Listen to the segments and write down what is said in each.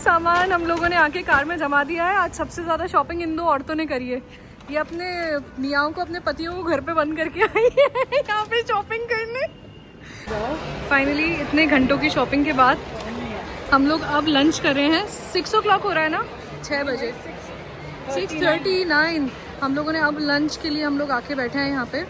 सामान हम लोगों ने आके कार में जमा दिया है। आज सबसे ज़्यादा शॉपिंग इन दो औरतों ने करी है। ये अपने मियाँओं को, अपने पतियों को घर पे बंद करके आई है यहाँ पे शॉपिंग करने। फाइनली इतने घंटों की शॉपिंग के बाद हम लोग अब लंच कर रहे हैं। 6 o'clock हो रहा है ना, 6 बजे, 6:39। हम लोगों ने अब लंच के लिए हम लोग आके बैठे हैं यहाँ पे।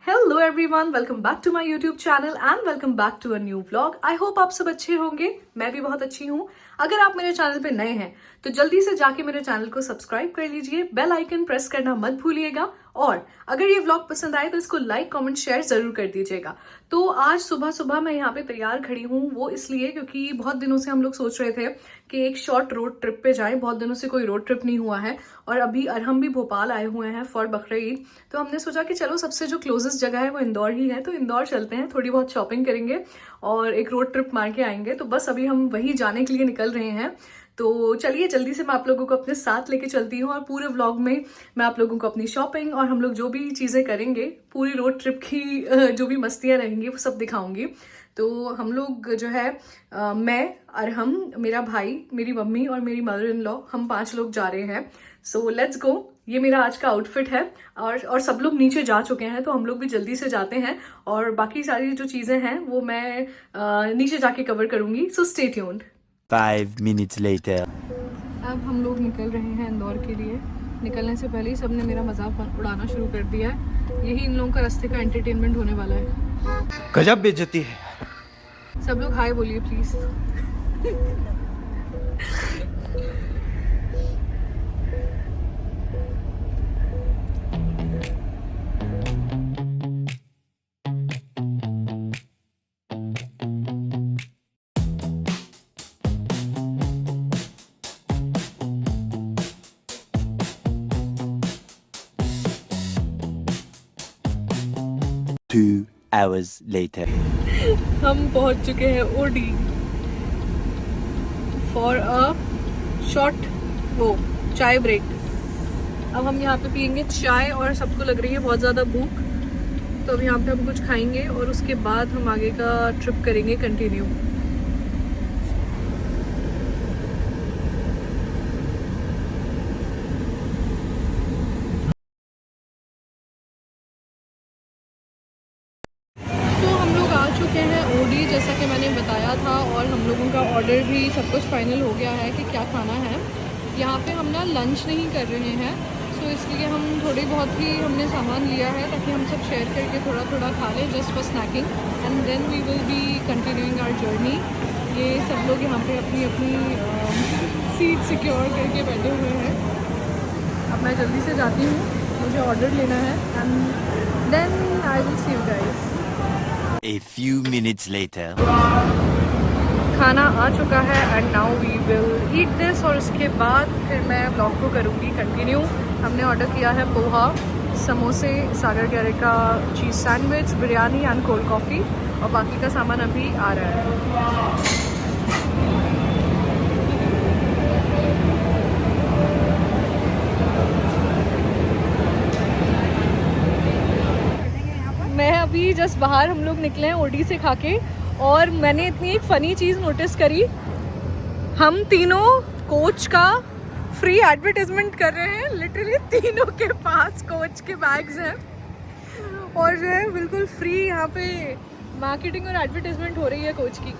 Hello everyone, welcome back to my YouTube channel and welcome back to a new vlog. I hope आप सब अच्छे होंगे, मैं भी बहुत अच्छी हूँ। अगर आप मेरे चैनल पे नए हैं तो जल्दी से जाके मेरे चैनल को सब्सक्राइब कर लीजिए, बेल आइकन प्रेस करना मत भूलिएगा और अगर ये व्लॉग पसंद आए तो इसको लाइक, कमेंट, शेयर जरूर कर दीजिएगा। तो आज सुबह सुबह मैं यहाँ पे तैयार खड़ी हूँ, वो इसलिए क्योंकि बहुत दिनों से हम लोग सोच रहे थे कि एक शॉर्ट रोड ट्रिप पे जाएं। बहुत दिनों से कोई रोड ट्रिप नहीं हुआ है और अभी अरहम भी भोपाल आए हुए हैं फॉर बकरीद। तो हमने सोचा कि चलो सबसे जो क्लोजेस्ट जगह है वो इंदौर ही है, तो इंदौर चलते हैं, थोड़ी बहुत शॉपिंग करेंगे और एक रोड ट्रिप मार के आएंगे। तो बस अभी हम वही जाने के लिए निकल रहे हैं। तो चलिए जल्दी से मैं आप लोगों को अपने साथ लेके चलती हूँ और पूरे व्लॉग में मैं आप लोगों को अपनी शॉपिंग और हम लोग जो भी चीज़ें करेंगे, पूरी रोड ट्रिप की जो भी मस्तियाँ रहेंगी वो सब दिखाऊंगी। तो हम लोग जो है मैं, अरहम, मेरा भाई, मेरी मम्मी और मेरी मदर इन लॉ, हम 5 लोग जा रहे हैं। सो लेट्स गो। ये मेरा आज का आउटफिट है और सब लोग नीचे जा चुके हैं, तो हम लोग भी जल्दी से जाते हैं और बाकी सारी जो चीज़ें हैं वो मैं नीचे जाके कवर करूँगी। सो स्टे ट्यून्ड। 5 minutes later. अब हम लोग निकल रहे हैं इंदौर के लिए। निकलने से पहले ही सबने मेरा मजाक उड़ाना शुरू कर दिया है। यही इन लोगों का रास्ते का एंटरटेनमेंट होने वाला है। गजब बेइज्जती है। सब लोग हाय बोलिए प्लीज। 2 hours later. हम पहुंच चुके हैं ओडी फॉर अ शॉर्ट चाय ब्रेक। अब हम यहाँ पे पियेंगे चाय और सबको लग रही है बहुत ज़्यादा भूख, तो अब यहाँ पे हम कुछ खाएंगे और उसके बाद हम आगे का ट्रिप करेंगे कंटिन्यू। चुके हैं ओडी, जैसा कि मैंने बताया था, और हम लोगों का ऑर्डर भी सब कुछ फाइनल हो गया है कि क्या खाना है। यहाँ पे हम ना लंच नहीं कर रहे हैं, सो इसलिए हम थोड़ी बहुत ही हमने सामान लिया है ताकि हम सब शेयर करके थोड़ा थोड़ा खा लें, just for snacking, and then we will be continuing our journey. ये सब लोग यहाँ पे अपनी अपनी सीट सिक्योर करके बैठे हुए हैं। अब मैं जल्दी से जाती हूँ, मुझे ऑर्डर लेना है and then I will see you guys. A few minutes later. खाना आ चुका है and now we will eat this और उसके बाद फिर मैं ब्लॉग को करूँगी कंटिन्यू। हमने ऑर्डर किया है पोहा, समोसे, सागर गैरे का चीज़ sandwich, biryani and cold coffee, और बाकी का सामान अभी आ रहा है। मैं अभी जस्ट बाहर हम लोग निकले हैं ओडी से खा के, और मैंने इतनी एक फ़नी चीज़ नोटिस करी। हम तीनों कोच का फ्री एडवर्टाइजमेंट कर रहे हैं। लिटरली तीनों के पास कोच के बैग्स हैं और जो है बिल्कुल फ्री यहाँ पे मार्केटिंग और एडवर्टाइजमेंट हो रही है कोच की।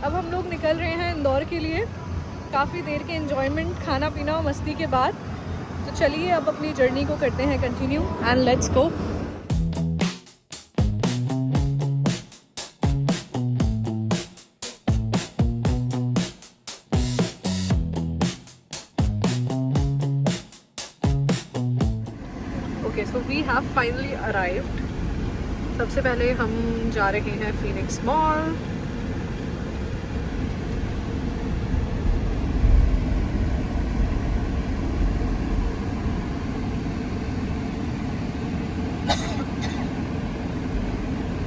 अब हम लोग निकल रहे हैं इंदौर के लिए, काफ़ी देर के एन्जॉयमेंट, खाना पीना और मस्ती के बाद। तो चलिए अब अपनी जर्नी को करते हैं continue and let's go. Okay, so we have finally arrived. सबसे पहले हम जा रहे हैं फीनिक्स मॉल।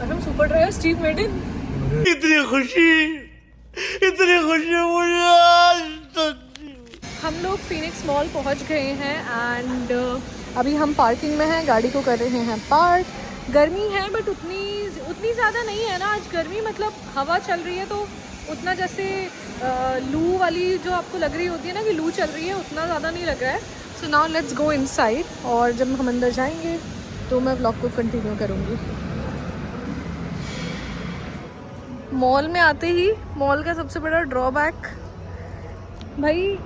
हम सुपर ड्राइवर स्टीव मेडिन। इतनी खुशी मुझे आज तक। हम लोग फीनिक्स मॉल पहुंच गए हैं एंड अभी हम पार्किंग में हैं, गाड़ी को कर रहे हैं पार्क गर्मी है बट उतनी ज़्यादा नहीं है ना आज गर्मी, मतलब हवा चल रही है तो उतना जैसे लू वाली जो आपको लग रही होती है ना कि लू चल रही है, उतना ज़्यादा नहीं लग रहा है। So now let's go inside, और जब हम अंदर जाएंगे तो मैं व्लॉग को कंटिन्यू करूँगी। मॉल में आते ही मॉल का सबसे बड़ा ड्रॉबैक भाई,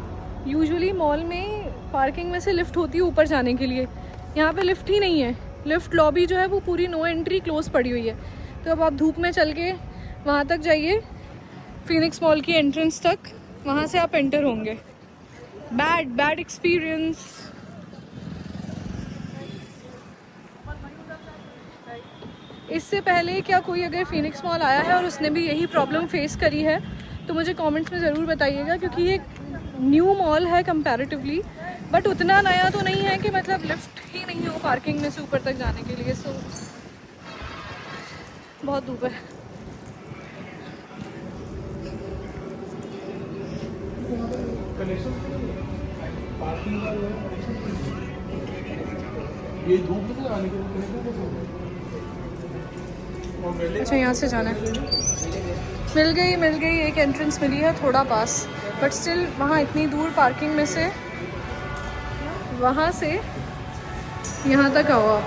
यूजुअली मॉल में पार्किंग में से लिफ्ट होती है ऊपर जाने के लिए, यहाँ पे लिफ्ट ही नहीं है। लिफ्ट लॉबी जो है वो पूरी नो एंट्री क्लोज पड़ी हुई है। तो अब आप धूप में चल के वहाँ तक जाइए, फीनिक्स मॉल की एंट्रेंस तक, वहाँ से आप एंटर होंगे। Bad experience. इससे पहले क्या कोई अगर फीनिक्स मॉल आया है और उसने भी यही प्रॉब्लम फेस करी है तो मुझे कमेंट्स में ज़रूर बताइएगा, क्योंकि ये न्यू मॉल है कंपैरेटिवली, बट उतना नया तो नहीं है कि मतलब लिफ्ट ही नहीं हो पार्किंग में से ऊपर तक जाने के लिए। सो बहुत धूप है। अच्छा, यहाँ से जाना है। मिल गई एक एंट्रेंस मिली है थोड़ा पास, बट स्टिल वहाँ इतनी दूर पार्किंग में से वहाँ से यहाँ तक आओ आप।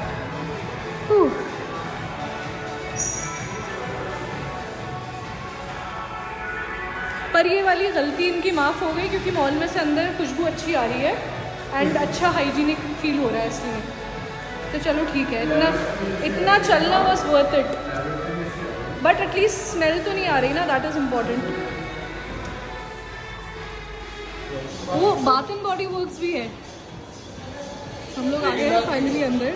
पर ये वाली गलती इनकी माफ़ हो गई क्योंकि मॉल में से अंदर खुशबू अच्छी आ रही है एंड अच्छा हाइजीनिक फील हो रहा है, इसलिए तो चलो ठीक है। इतना चलना was worth it, but at least smell तो नहीं आ रही ना, दैट इज़ इम्पॉर्टेंट। वो बाथ एंड बॉडी वर्क्स भी है। हम लोग आ गए हैं फाइनली अंदर,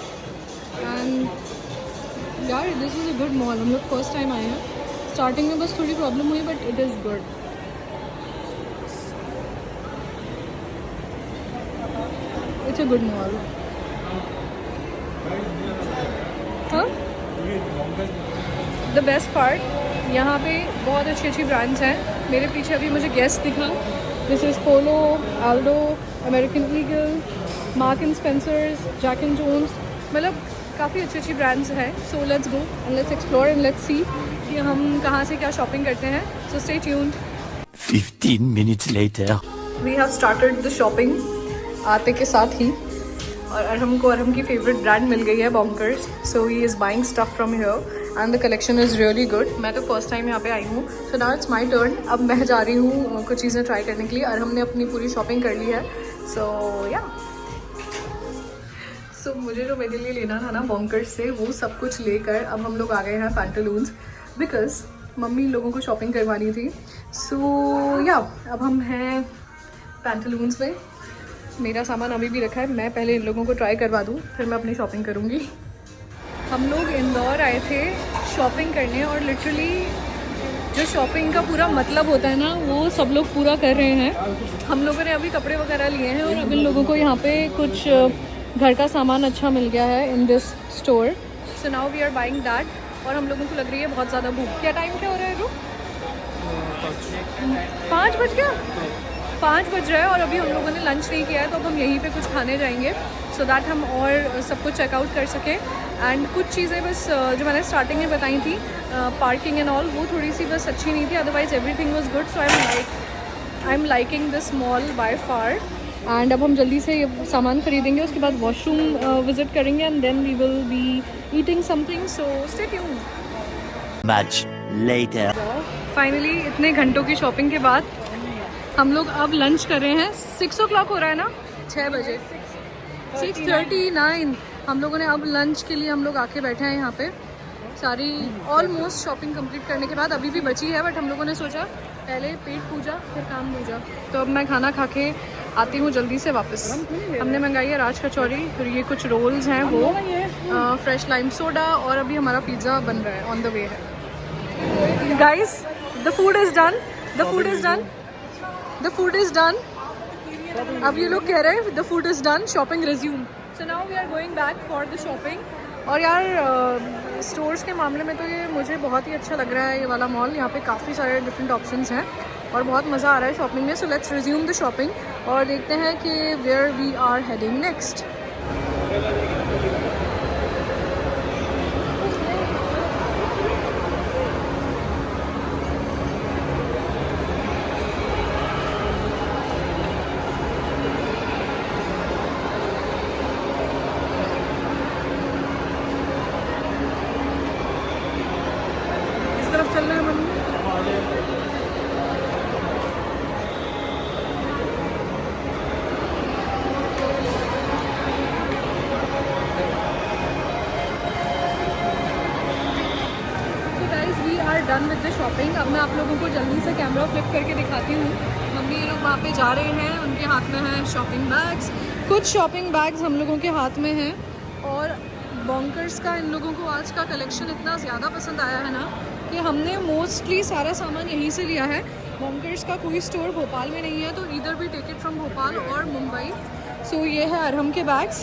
एंड यार this is a good mall. हम लोग फर्स्ट टाइम आए हैं, स्टार्टिंग में बस थोड़ी प्रॉब्लम हुई but it is good. It's a good mall. हाँ, द बेस्ट पार्ट यहाँ पे बहुत अच्छी ब्रांड्स हैं। मेरे पीछे अभी मुझे गेस्ट दिखा, this is Polo, Aldo, American Eagle, Mark and Spencers, Jack and Jones, मतलब काफ़ी अच्छी ब्रांड्स हैं। So let's go and let's explore and let's see कि हम कहाँ से क्या शॉपिंग करते हैं। So stay tuned. 15 minutes later. We have started the shopping आते के साथ ही, और अरहम की फेवरेट ब्रांड मिल गई है, bonkers. So he is buying stuff from here and the collection is really good. मैं तो फर्स्ट टाइम यहाँ पे आई हूँ, so now it's my turn. अब मैं जा रही हूँ कुछ चीज़ें ट्राई करने के लिए। अरहम ने अपनी पूरी शॉपिंग कर ली है। सो या मुझे जो मेरे लिए लेना था ना बॉन्कर्स से, वो सब कुछ लेकर अब हम लोग आ गए हैं पैंटालून्स, बिकॉज मम्मी लोगों को शॉपिंग करवानी थी। सो या अब हम हैं पैंटालून्स में। मेरा सामान अभी भी रखा है, मैं पहले इन लोगों को ट्राई करवा दूँ, फिर मैं अपनी शॉपिंग करूँगी। हम लोग इंदौर आए थे शॉपिंग करने, और लिटरली जो शॉपिंग का पूरा मतलब होता है ना, वो सब लोग पूरा कर रहे हैं। हम लोगों ने अभी कपड़े वगैरह लिए हैं, और अब इन लोगों को यहाँ पे कुछ घर का सामान अच्छा मिल गया है in this store. So now we are buying that, और हम लोगों को लग रही है बहुत ज़्यादा भूख। क्या टाइम क्या हो रहा है रू? 5 बज गया? 5 बज रहा है, और अभी हम लोगों ने लंच नहीं किया है, तो अब हम यहीं पे कुछ खाने जाएंगे सो दैट हम और सब कुछ चेकआउट कर सकें। एंड कुछ चीज़ें बस जो मैंने स्टार्टिंग में बताई थी, पार्किंग एंड ऑल, वो थोड़ी सी बस अच्छी नहीं थी, otherwise everything was good. So I am liking this mall by far. And अब हम जल्दी से ये सामान खरीदेंगे, उसके बाद वॉशरूम विजिट करेंगे, and then we will be eating something. So stay tuned. Much later. Finally इतने घंटों की शॉपिंग के बाद हम लोग अब लंच कर रहे हैं। 6 o'clock हो रहा है ना, 6 बजे, 6:39। हम लोगों ने अब लंच के लिए हम लोग आके बैठे हैं यहाँ पे। सारी ऑलमोस्ट शॉपिंग कंप्लीट करने के बाद अभी भी बची है, बट हम लोगों ने सोचा पहले पेट पूजा फिर काम पूजा। तो अब मैं खाना खा के आती हूँ जल्दी से वापस। हमने मंगाई है राज कचौरी, फिर ये कुछ रोल्स हैं वो, फ्रेश लाइम सोडा, और अभी हमारा पिज़्ज़ा बन रहा है, ऑन द वे है। Guys, the food is done, the food is done, the food is done. अब ये लोग कह रहे हैं the food is done, shopping resume. So now we are going back for the shopping. और यार stores के मामले में तो ये मुझे बहुत ही अच्छा लग रहा है, ये वाला मॉल। यहाँ पे काफ़ी सारे डिफरेंट ऑप्शंस हैं और बहुत मज़ा आ रहा है शॉपिंग में। So let's resume the shopping और देखते हैं कि where we are heading next. Are done with the shopping. अब मैं आप लोगों को जल्दी से कैमरा फ्लिप करके दिखाती हूँ। मम्मी ये लोग वहाँ पे जा रहे हैं, उनके हाथ में है शॉपिंग बैग्स। कुछ शॉपिंग बैग्स हम लोगों के हाथ में हैं। और बॉन्कर्स का इन लोगों को आज का कलेक्शन इतना ज़्यादा पसंद आया है ना कि हमने मोस्टली सारा सामान यहीं से लिया है। बॉन्कर्स का कोई स्टोर भोपाल में नहीं है, तो इधर भी टेक इट फ्रॉम भोपाल और मुंबई। सो ये है अरहम के बैग्स।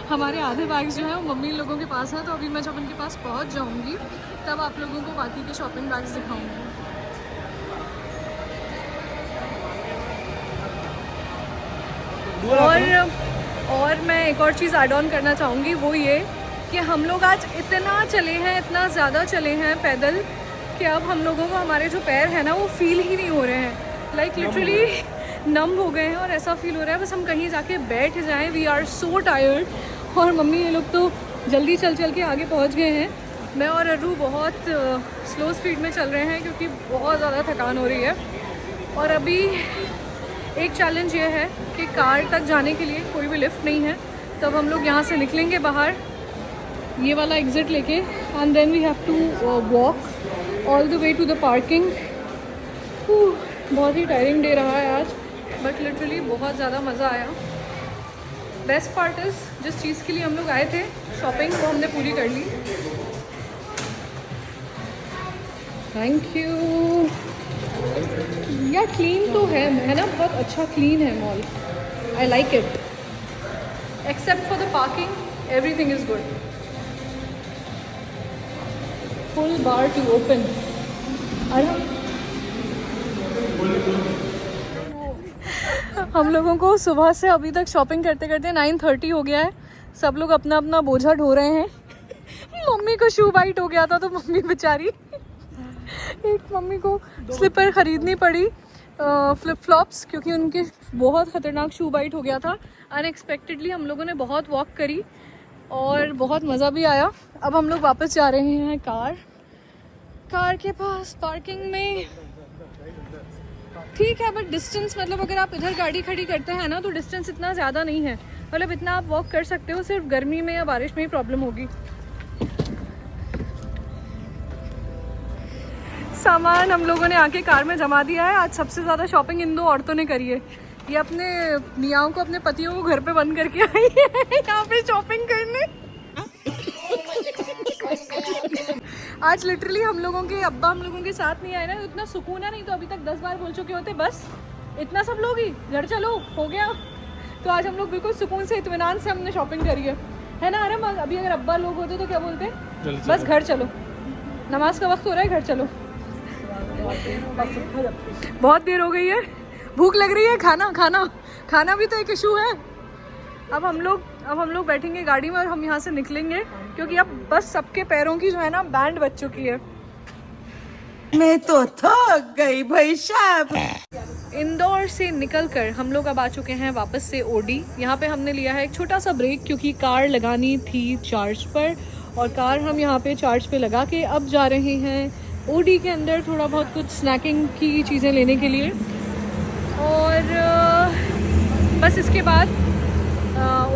हमारे आधे बैग्स जो हैं वो मम्मी लोगों के पास हैं, तो अभी मैं जब उनके पास पहुंच जाऊंगी तब आप लोगों को बाकी के शॉपिंग बैग्स दिखाऊंगी। और मैं एक और चीज़ ऐड ऑन करना चाहूँगी, वो ये कि हम लोग आज इतना चले हैं, इतना ज़्यादा चले हैं पैदल कि अब हम लोगों को हमारे जो पैर हैं ना वो फील ही नहीं हो रहे हैं। लाइक लिटरली नम हो गए हैं और ऐसा फील हो रहा है बस हम कहीं जाके बैठ जाएं। We are so tired. और मम्मी ये लोग तो जल्दी चल के आगे पहुंच गए हैं। मैं और अरू बहुत स्लो स्पीड में चल रहे हैं क्योंकि बहुत ज़्यादा थकान हो रही है। और अभी एक चैलेंज ये है कि कार तक जाने के लिए कोई भी लिफ्ट नहीं है, तब हम लोग यहाँ से निकलेंगे बाहर ये वाला एग्ज़िट लेके, and then we have to walk all the way to the parking. बहुत ही टायरिंग डे रहा है आज, बट लिटरली बहुत ज़्यादा मज़ा आया। बेस्ट पार्ट इज़ जिस चीज़ के लिए हम लोग आए थे शॉपिंग, वो हमने पूरी कर ली। Thank you. या क्लीन तो है ना, बहुत अच्छा क्लीन है mall. I like it except for the parking, everything is good. Full bar to open. हम लोगों को सुबह से अभी तक शॉपिंग करते करते 9:30 हो गया है। सब लोग अपना अपना बोझा ढो रहे हैं। मम्मी को शू बाइट हो गया था तो मम्मी बेचारी एक मम्मी को स्लीपर ख़रीदनी पड़ी, फ्लिप फ्लॉप्स, क्योंकि उनके बहुत ख़तरनाक शू बाइट हो गया था। अनएक्सपेक्टेडली हम लोगों ने बहुत वॉक करी और बहुत मज़ा भी आया। अब हम लोग वापस जा रहे हैं कार के पास पार्किंग में। ठीक है, बट डिस्टेंस मतलब अगर आप इधर गाड़ी खड़ी करते हैं ना तो डिस्टेंस इतना ज़्यादा नहीं है, मतलब इतना आप वॉक कर सकते हो। सिर्फ गर्मी में या बारिश में ही प्रॉब्लम होगी। सामान हम लोगों ने आके कार में जमा दिया है। आज सबसे ज़्यादा शॉपिंग इन दो औरतों ने करी है। ये अपने मियाँओं को, अपने पतियों को घर पे बंद करके आई है यहाँ पे शॉपिंग करने। आज लिटरली हम लोगों के अब्बा हम लोगों के साथ नहीं आए ना, इतना सुकून है। नहीं तो अभी तक 10 बार बोल चुके होते बस इतना सब लोग ही घर चलो हो गया। तो आज हम लोग बिल्कुल सुकून से, इत्मीनान से हमने शॉपिंग करी है ना। अरे अभी अगर अब्बा लोग होते तो क्या बोलते, बस घर चलो, नमाज का वक्त हो रहा है, घर चलो। बहुत देर हो गई है, भूख लग रही है, खाना भी तो एक इशू है। अब हम लोग बैठेंगे गाड़ी में और हम यहाँ से निकलेंगे क्योंकि अब बस सबके पैरों की जो है ना बैंड बज चुकी है। मैं तो थक गई भाई साहब। इंदौर से निकलकर हम लोग अब आ चुके हैं वापस से ओडी। यहाँ पे हमने लिया है एक छोटा सा ब्रेक क्योंकि कार लगानी थी चार्ज पर, और कार हम यहाँ पे चार्ज पे लगा के अब जा रहे हैं ओडी के अंदर थोड़ा बहुत कुछ स्नैकिंग की चीज़ें लेने के लिए। और बस इसके बाद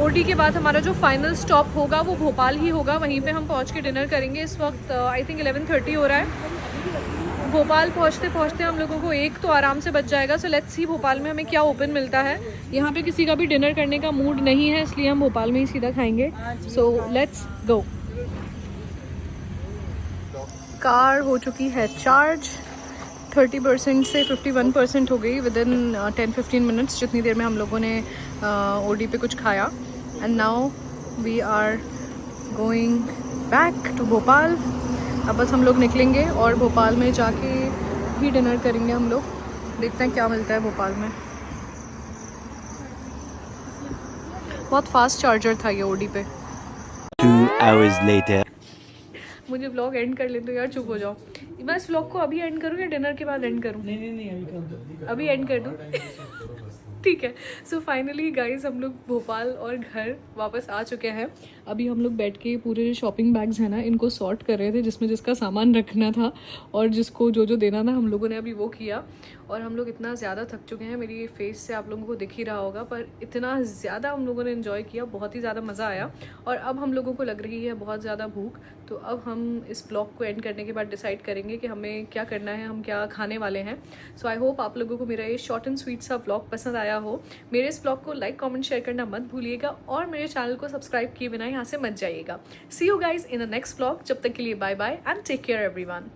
ओडी के बाद हमारा जो फाइनल स्टॉप होगा वो भोपाल ही होगा। वहीं पे हम पहुँच के डिनर करेंगे। इस वक्त आई थिंक 11:30 हो रहा है। भोपाल पहुँचते पहुँचते हम लोगों को एक तो आराम से बच जाएगा। सो लेट्स सी भोपाल में हमें क्या ओपन मिलता है। यहाँ पे किसी का भी डिनर करने का मूड नहीं है, इसलिए हम भोपाल में ही सीधा खाएंगे। सो लेट्स गो। कार हो चुकी है चार्ज, 30% से 51% हो गई विद इन 10-15 मिनट्स, जितनी देर में हम लोगों ने ओडी पे कुछ खाया। And now we are going back to Bhopal. अब बस हम लोग निकलेंगे और भोपाल में जाके ही डिनर करेंगे हम लोग। देखते हैं क्या मिलता है भोपाल में। बहुत फास्ट चार्जर था ये ओडी पे। 2 hours later. मुझे व्लॉग एंड कर ले तो यार चुप हो जाओ। मैं इस व्लॉग को अभी एंड करूँ या डिनर के बाद एंड करूँ? नहीं अभी एंड कर दूँ। ठीक है। सो फाइनली गाइज हम लोग भोपाल और घर वापस आ चुके हैं। अभी हम लोग बैठ के पूरे जो शॉपिंग बैग्स हैं ना इनको सॉर्ट कर रहे थे, जिसमें जिसका सामान रखना था और जिसको जो जो देना था हम लोगों ने अभी वो किया। और हम लोग इतना ज़्यादा थक चुके हैं, मेरी फेस से आप लोगों को दिख ही रहा होगा, पर इतना ज़्यादा हम लोगों ने इन्जॉय किया, बहुत ही ज़्यादा मज़ा आया। और अब हम लोगों को लग रही है बहुत ज़्यादा भूख, तो अब हम इस ब्लॉग को एंड करने के बाद डिसाइड करेंगे कि हमें क्या करना है, हम क्या खाने वाले हैं। सो आई होप आप लोगों को मेरा ये शॉर्ट एंड स्वीट सा ब्लॉग पसंद आया हो। मेरे इस ब्लॉग को लाइक कमेंट शेयर करना मत भूलिएगा और मेरे चैनल को सब्सक्राइब किए बिना यहाँ से मत जाइएगा। See you guys in the next blog. जब तक के लिए bye bye and take care everyone.